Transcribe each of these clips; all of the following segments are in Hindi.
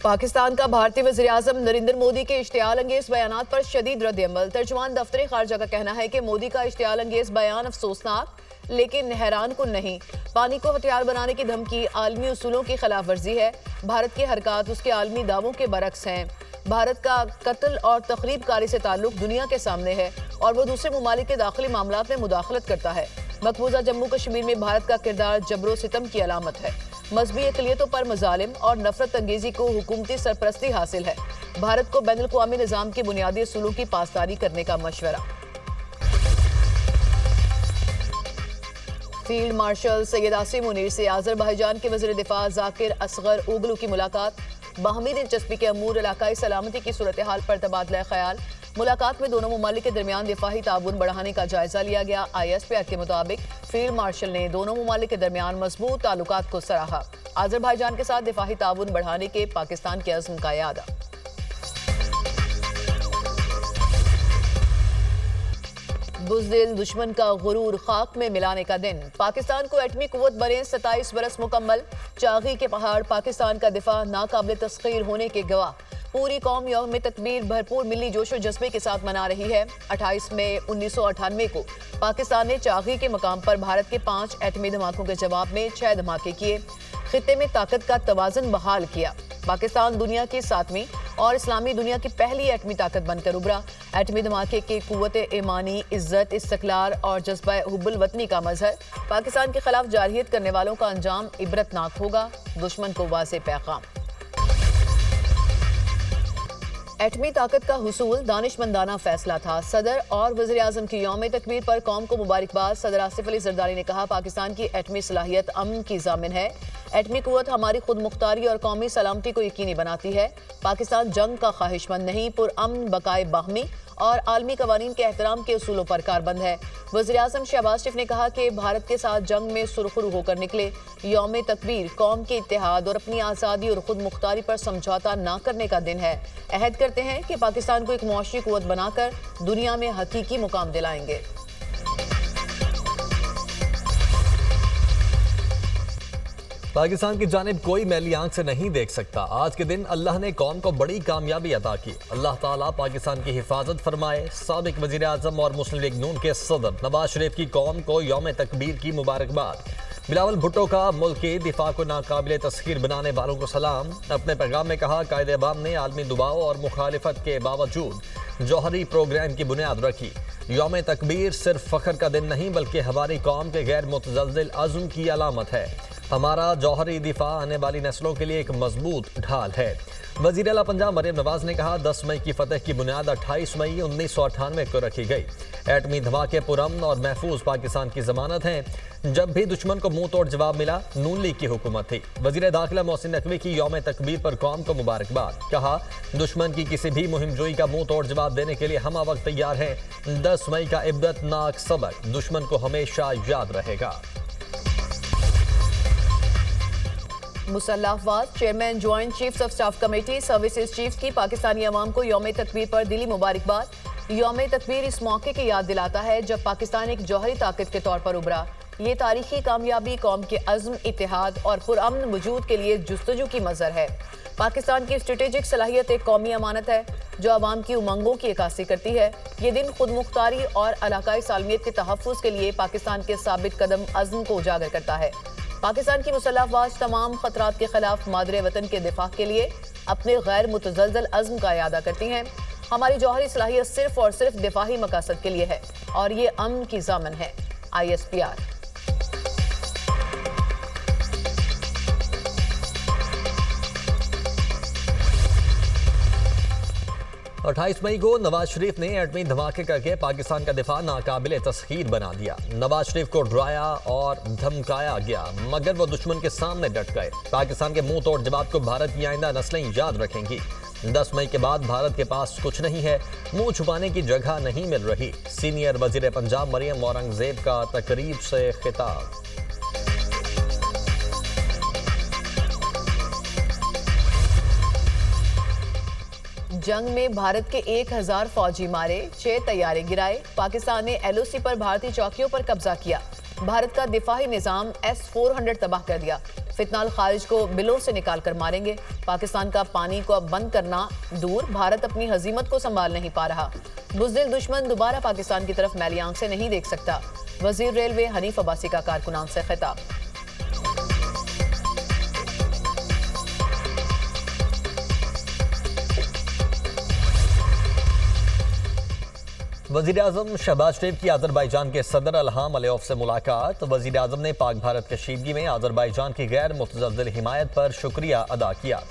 पाकिस्तान का भारतीय वज़ीर-ए-आज़म नरेंद्र मोदी के इश्तियाल अंगेज बयानात पर शदीद रद्द-ए-अमल। तर्जुमान दफ्तर खारजा का कहना है कि मोदी का इश्तियाल अंगेज बयान अफसोसनाक लेकिन हैरान कुन नहीं। पानी को हथियार बनाने की धमकी आलमी उसूलों की खिलाफ वर्जी है। भारत की हरकत उसके आलमी दावों के बरक्स हैं। भारत का कत्ल और तखरीब कारी से ताल्लुक दुनिया के सामने है और वो दूसरे ममालिक के दाखिली मामलात में मुदाखलत करता है। मकबूजा जम्मू कश्मीर में भारत का किरदार जबरो सितम की अलामत है। मजहबी अक़लियतों पर मजालिम और नफरत अंगेजी को हुकूमती सरपरस्ती हासिल है। भारत को बैनुल अक़वामी निज़ाम के बुनियादी उसूलों की पासदारी करने का मशवरा। फील्ड मार्शल सैयद आसिम मुनीर से आज़रबाईजान के वज़ीर दिफा ज़ाकिर असगर ओगलू की मुलाकात। बाहमी दिलचस्पी के अमूर इलाकाई सलामती की सूरत हाल पर तबादला ख्याल। मुलाकात में दोनों ममालिक के दरमियान दिफाही ताउन बढ़ाने का जायजा लिया गया। ISPR के मुताबिक फील्ड मार्शल ने दोनों ममालिक के दरमियान मजबूत ताल्लुकात को सराहा। आज़रबाईजान के साथ दिफाही ताउन बढ़ाने के पाकिस्तान के अज़्म का यादा। बुज़दिल दुश्मन का गुरूर खाक में मिलाने का दिन। पाकिस्तान को एटमी कुव्वत बने 27 बरस मुकम्मल। चागी के पहाड़ पाकिस्तान का दिफा नाकाबिल तस्खीर होने के गवाह। पूरी कौम यौम तकबीर भरपूर मिली जोशो जज्बे के साथ मना रही है। 28 मई 1998 को पाकिस्तान ने चागी के मकाम पर भारत के 5 एटमी धमाकों के जवाब में 6 धमाके किए। खित्ते में ताकत का तवाज़ुन बहाल किया। पाकिस्तान दुनिया की 7वीं और इस्लामी दुनिया की पहली एटमी ताकत बनकर उभरा। एटमी धमाके के कुव्वत ईमानी, इज्जत, इस्तक़लाल और जज्बा हुब्बुल वतनी का मजहर। पाकिस्तान के खिलाफ जारहियत करने वालों का अंजाम इबरतनाक होगा। दुश्मन को वाज़ेह पैगाम। एटमी ताकत का हुसूल दानिशमंदाना फैसला था। सदर और वज़ीर-ए-आज़म की यौम तकबीर पर कौम को मुबारकबाद। सदर आसिफ अली ज़रदारी ने कहा, पाकिस्तान की एटमी सलाहियत अमन की ज़ामिन है। एटमी कुव्वत हमारी खुद मुख्तारी और कौमी सलामती को यकीनी बनाती है। पाकिस्तान जंग का ख्वाहिशमंद नहीं, पुरअमन, बकाए बाहमी और आलमी कवानीन के एहतराम के उसूलों पर कारबंद है। वज़ीर-ए-आज़म शहबाज शरीफ ने कहा कि भारत के साथ जंग में सुरखरू होकर निकले। यौम तकबीर कौम के इत्तेहाद और अपनी आज़ादी और खुद मुख्तारी पर समझौता न करने का दिन है। अहद करते हैं कि पाकिस्तान को एक मुआशी कुव्वत बनाकर दुनिया में हकीकी मुकाम दिलाएंगे। पाकिस्तान की जानिब कोई मैली आंख से नहीं देख सकता। आज के दिन अल्लाह ने कौम को बड़ी कामयाबी अता की। अल्लाह ताला पाकिस्तान की हिफाजत फरमाए। साबिक वज़ीर आज़म और मुस्लिम लीग नून के सदर नवाज शरीफ की कौम को यौम तकबीर की मुबारकबाद। बिलावल भुट्टो का मुल्क के दिफा को नाकाबिल तस्खीर बनाने वालों को सलाम। अपने पैगाम में कहा, कायदे-ए-आज़म ने आलमी दबाव और मुखालिफत के बावजूद जौहरी प्रोग्राम की बुनियाद रखी। यौम तकबीर सिर्फ फख्र का दिन नहीं बल्कि हमारी कौम के गैर मुतज़लज़िल अज़्म की अलामत है। हमारा जौहरी दिफा आने वाली नस्लों के लिए एक मजबूत ढाल है। वज़ीर आला पंजाब मरियम नवाज ने कहा, 10 मई की फतह की बुनियाद 28 मई 1998 को रखी गई। एटमी धमाके पुरअमन और महफूज पाकिस्तान की जमानत हैं। जब भी दुश्मन को मुंह तोड़ जवाब मिला, नून लीग की हुकूमत थी। वज़ीर दाखिला मोहसिन नकवी की यौम तकबीर पर कौम को मुबारकबाद। कहा, दुश्मन की किसी भी मुहिम जोई का मुंह तोड़ जवाब देने के लिए हम वक्त तैयार हैं। 10 मई का इबरतनाक सबक दुश्मन को हमेशा याद रहेगा। मुसल्लह अफवाज chairman joint chiefs of staff committee services chiefs की पाकिस्तानी अवाम को यौम तकबीर पर दिली मुबारकबाद। यौम तकबीर इस मौके की याद दिलाता है जब पाकिस्तान एक जौहरी ताकत के तौर पर उभरा। ये तारीखी कामयाबी कौम के अज़्म, इत्तेहाद और पुरअमन वजूद के लिए जुस्तजू की मज़हर है। पाकिस्तान की स्ट्रेटेजिक सलाहियत एक कौमी अमानत है जो अवाम की उमंगों की अक्कासी करती है। ये दिन खुद मुख्तारी और इलाकाई सालमियत के तहफ़्फ़ुज़ के लिए पाकिस्तान के साबित कदम अज़्म को उजागर करता है। पाकिस्तान की मुसल्लह अफवाज तमाम खतरात के खिलाफ मादरे वतन के दिफा के लिए अपने गैर मुतज़लज़ल अज़्म का इरादा करती हैं। हमारी जौहरी सलाहियत सिर्फ और सिर्फ दिफाही मकासद के लिए है और ये अमन की ज़ामन है। ISPR। 28 मई को नवाज शरीफ ने एटमी धमाके करके पाकिस्तान का दिफा नाकाबिल तस्खीर बना दिया। नवाज शरीफ को डराया और धमकाया गया मगर वो दुश्मन के सामने डट गए। पाकिस्तान के मुंह तोड़ जवाब को भारत की आइंदा नस्लें याद रखेंगी। 10 मई के बाद भारत के पास कुछ नहीं है, मुंह छुपाने की जगह नहीं मिल रही। सीनियर वजीर पंजाब मरियम औरंगजेब का तकरीब से खिताब। जंग में भारत के 1000 फौजी मारे, 6 तैयारे गिराए। पाकिस्तान ने LOC पर भारतीय चौकियों पर कब्जा किया। भारत का दिफाही निजाम S-400 तबाह कर दिया। फितनाल खारिज को बिलों से निकाल कर मारेंगे। पाकिस्तान का पानी को अब बंद करना दूर, भारत अपनी हजीमत को संभाल नहीं पा रहा। बुज़दिल दुश्मन दोबारा पाकिस्तान की तरफ मैली आंख से नहीं देख सकता। वजीर रेलवे हनीफ अब्बासी का कारकुनान से खिताब। वज़ीर आज़म शहबाज शरीफ की अज़रबैजान के सदर इल्हाम अलियेव से मुलाकात। वज़ीर आज़म ने पाक भारत कशीदगी में अज़रबैजान की गैर मुतज़लज़िल हिमायत पर शुक्रिया अदा किया।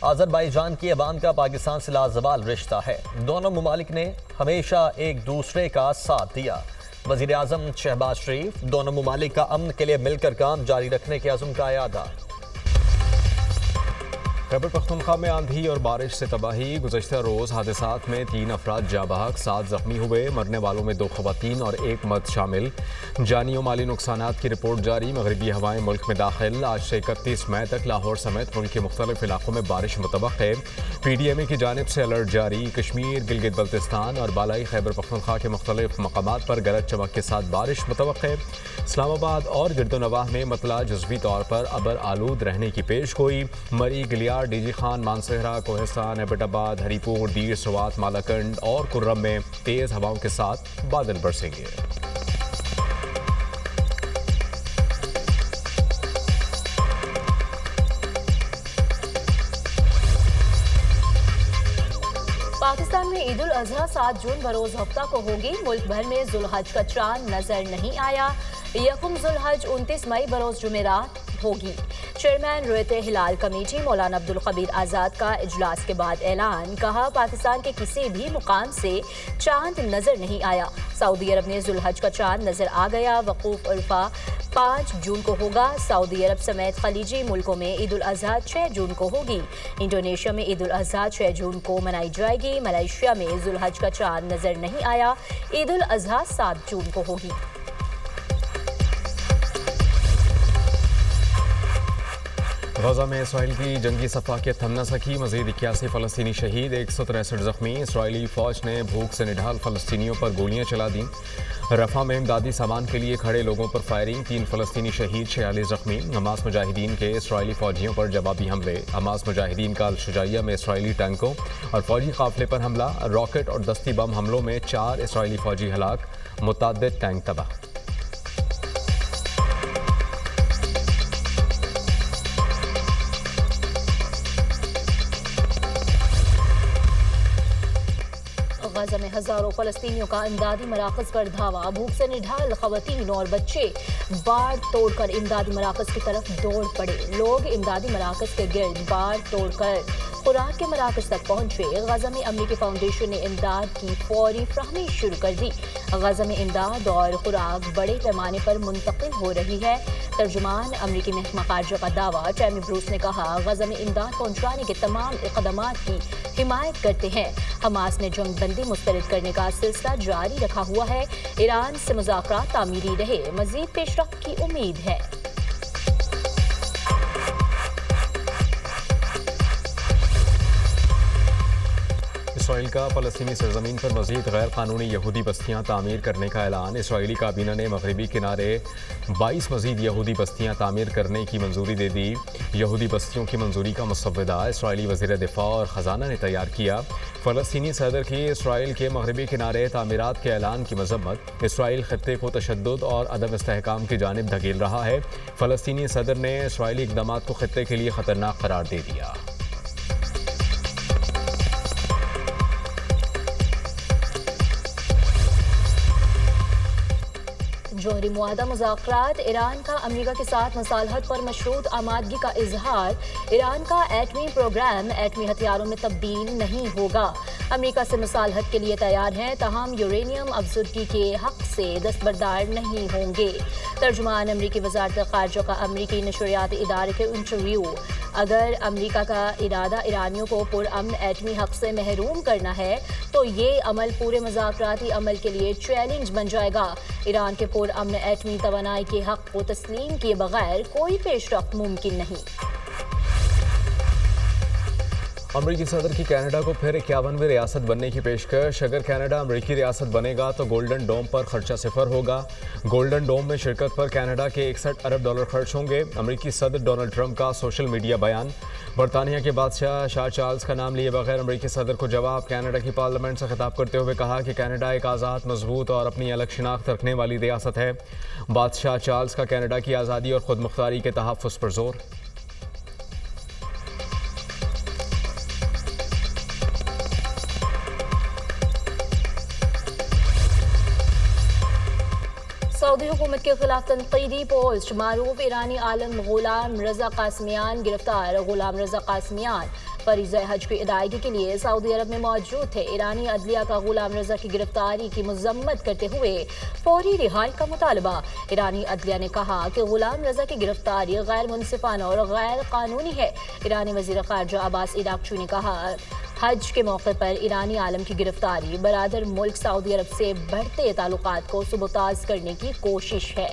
अज़रबैजान की अवाम का पाकिस्तान से लाज़वाल रिश्ता है। दोनों ममालिक ने हमेशा एक दूसरे का साथ दिया। वज़ीर आज़म शहबाज शरीफ दोनों ममालिक का अमन के लिए मिलकर काम जारी रखने के अज़्म का यादा। खैबर पख्तूनख्वा में आंधी और बारिश से तबाही। गुज़श्ता रोज़ हादसात में 3 अफराद जाँ बहक, 7 जख्मी हुए। मरने वालों में 2 ख़वातीन और 1 मर्द शामिल। जानी और माली नुकसानात की रिपोर्ट जारी। मगरबी हवाएं मुल्क में दाखिल। आज से 31 मई तक लाहौर समेत मुल्क के मुख्तलिफ इलाकों में बारिश मुतवक्क है। PDMA की जानिब से अलर्ट जारी। कश्मीर, गिलगित बल्तिस्तान और बालाई खैबर पख्तूनख्वा के मुख्तलिफ मकामात पर गरज चमक के साथ बारिश मुतवक्क है। इस्लामाबाद और गिरदोनवाह में मतला जुज़वी तौर पर अबर आलूद रहने की पेश गोई। मरी, गिलियार, डीजी खान, मानसहरा, कोहिस्तान, एबटाबाद, हरीपुर, दीर, सवात, मालाकंड और कुर्रम में तेज हवाओं के साथ बादल बरसेंगे। पाकिस्तान में ईद उल अजहा 7 जून बरोज हफ्ता को होगी। मुल्क भर में जुल्हज का चांद नजर नहीं आया। यकुम जुल्हज 29 मई बरोज जुमेरात होगी। चेयरमैन रुयत हिलाल कमेटी मौलाना अब्दुल खबीर आज़ाद का इजलास के बाद ऐलान। कहा, पाकिस्तान के किसी भी मुकाम से चांद नजर नहीं आया। सऊदी अरब में जुल्हज का चांद नजर आ गया। वकूफ उर्फा 5 जून को होगा। सऊदी अरब समेत खलीजी मुल्कों में ईद उल अजहा 6 जून को होगी। इंडोनेशिया में ईद उल अजहा 6 जून को मनाई जाएगी। मलेशिया में जुल्हज का चांद नजर नहीं आया। ईद उल अजहा 7 जून को होगी। गजा में इसराइल की जंगी सफाकियत थम न सकी। मजीद 81 फ़लस्तीनी शहीद, 163 जख्मी। इसराइली फ़ौज ने भूख से निढाल फ़लस्तीनियों पर गोलियां चला दी। रफ़ा में इमदादी सामान के लिए खड़े लोगों पर फायरिंग, 3 फ़लस्तीनी शहीद, 46 जख्मी। हमास मुजाहिदीन के इसराइली फ़ौजियों पर जवाबी हमले। हमास मुजाहिदीन का अल-शुजाइया में इसराइली टैंकों और फ़ौजी काफ़िले पर हमला। रॉकेट और दस्ती बम हमलों में 4 इसराइली फ़ौजी हलाक, मुतअद्दिद टैंक तबाह। गजा में हजारों फलस्तीनियों का इमदादी मराकज पर धावा। भूख से निढाल खवातीन और बच्चे बाढ़ तोड़कर इमदादी मराकज की तरफ दौड़ पड़े। लोग इमदादी मराकज के गिर्द बाढ़ तोड़कर खुराक के मराकज तक पहुंचे। गजा में अमरीकी फाउंडेशन ने इमदाद की फौरी फ्राहमी शुरू कर दी। गजा में इमदाद और खुराक बड़े पैमाने पर मुंतकिल हो रही है। तर्जुमान अमरीकी महकमा खारजा का दावा। टैमी ब्रूस ने कहा, गजा में इमदाद पहुंचाने के तमाम इक़दामात की हिमायत करते हैं। हमास ने जंगबंदी मुस्तरद करने का सिलसिला जारी रखा हुआ है। ईरान से मुज़ाकरात तामीरी रहे, मज़ीद पेशरफ्त की उम्मीद है। इसराइल का फ़लस्तीनी सरजमीन पर मज़ीद गैर कानूनी यहूदी बस्तियाँ तामीर करने का ऐलान। इसराइली काबीना ने मगरबी किनारे 22 मज़ीद यहूदी बस्तियाँ तामीर करने की मंजूरी दे दी। यहूदी बस्तियों की मंजूरी का मुसव्वदा इसराइली वज़ीर दिफा और ख़जाना ने तैयार किया। फ़लस्तीनी सदर की इसराइल के मगरबी किनारे तामीरात के ऐलान की मजम्मत। इसराइल ख़त्ते को तशद्दुद और अदम इस्तेहकाम की जानिब धकेल रहा है। फ़लस्तीनी सदर ने इसराइली इक़दामात को ख़त्ते के लिए ख़तरनाक करार दे दिया। जौहरी मुआहदा मुज़ाकरात। ईरान का अमेरिका के साथ मसालहत पर मशरूत आमादगी का इजहार। ईरान का एटमी प्रोग्राम एटमी हथियारों में तब्दील नहीं होगा। अमेरिका से मसालहत के लिए तैयार हैं, तहम यूरेनियम अफजुर्गी के हक से दस्तबरदार नहीं होंगे। तर्जुमान अमरीकी वज़ारत ख़ारजा का अमरीकी नशरियाती इदारे के इंटरव्यू। अगर अमरीका का इरादा ईरानियों को पुरअमन एटमी हक से महरूम करना है तो ये अमल पूरे मुज़ाकराती अमल के लिए चैलेंज बन जाएगा। ईरान के पुरअमन एटमी तवानाई के हक को तस्लीम किए बगैर कोई पेशरफ्त मुमकिन नहीं। अमरीकी सदर की कनाडा को फिर 51वीं रियासत बनने की पेशकश। अगर कनाडा अमरीकी रियासत बनेगा तो गोल्डन डोम पर खर्चा सिफर होगा। गोल्डन डोम में शिरकत पर कनाडा के 61 अरब डॉलर खर्च होंगे। अमरीकी सदर डोनाल्ड ट्रंप का सोशल मीडिया बयान। बरतानिया के बादशाह शाह चार्ल्स का नाम लिए बगैर अमरीकी सदर को जवाब। कनाडा की पार्लियामेंट से खिताब करते हुए कहा कि कनाडा एक आज़ाद, मजबूत और अपनी अलग शिनाख्त रखने वाली रियासत है। बादशाह चार्ल्स का कनाडा की आज़ादी और खुद मुख्तारी के तहफ़्फ़ुज़ पर जोर। सऊदी हुकूमत के खिलाफ तनकीदी पोस्ट। मारूफ ईरानी आलम गुलाम रजा कासमियान गिरफ्तार। गुलाम रजा कासमियान फरीज़ा हज की अदायगी के लिए सऊदी अरब में मौजूद थे। ईरानी अदलिया का गुलाम रजा की गिरफ्तारी की मजम्मत करते हुए फौरी रिहाई का मुतालबा। ईरानी अदलिया ने कहा कि गुलाम रजा की गिरफ्तारी गैर मुनसिफाना और गैर कानूनी है। ईरानी वज़ीर ख़ारजा अब्बास इराक़ची ने कहा, हज के मौके पर ईरानी आलम की गिरफ्तारी बरादर मुल्क सऊदी अरब से बढ़ते ताल्लुकात को सुबताज करने की कोशिश है।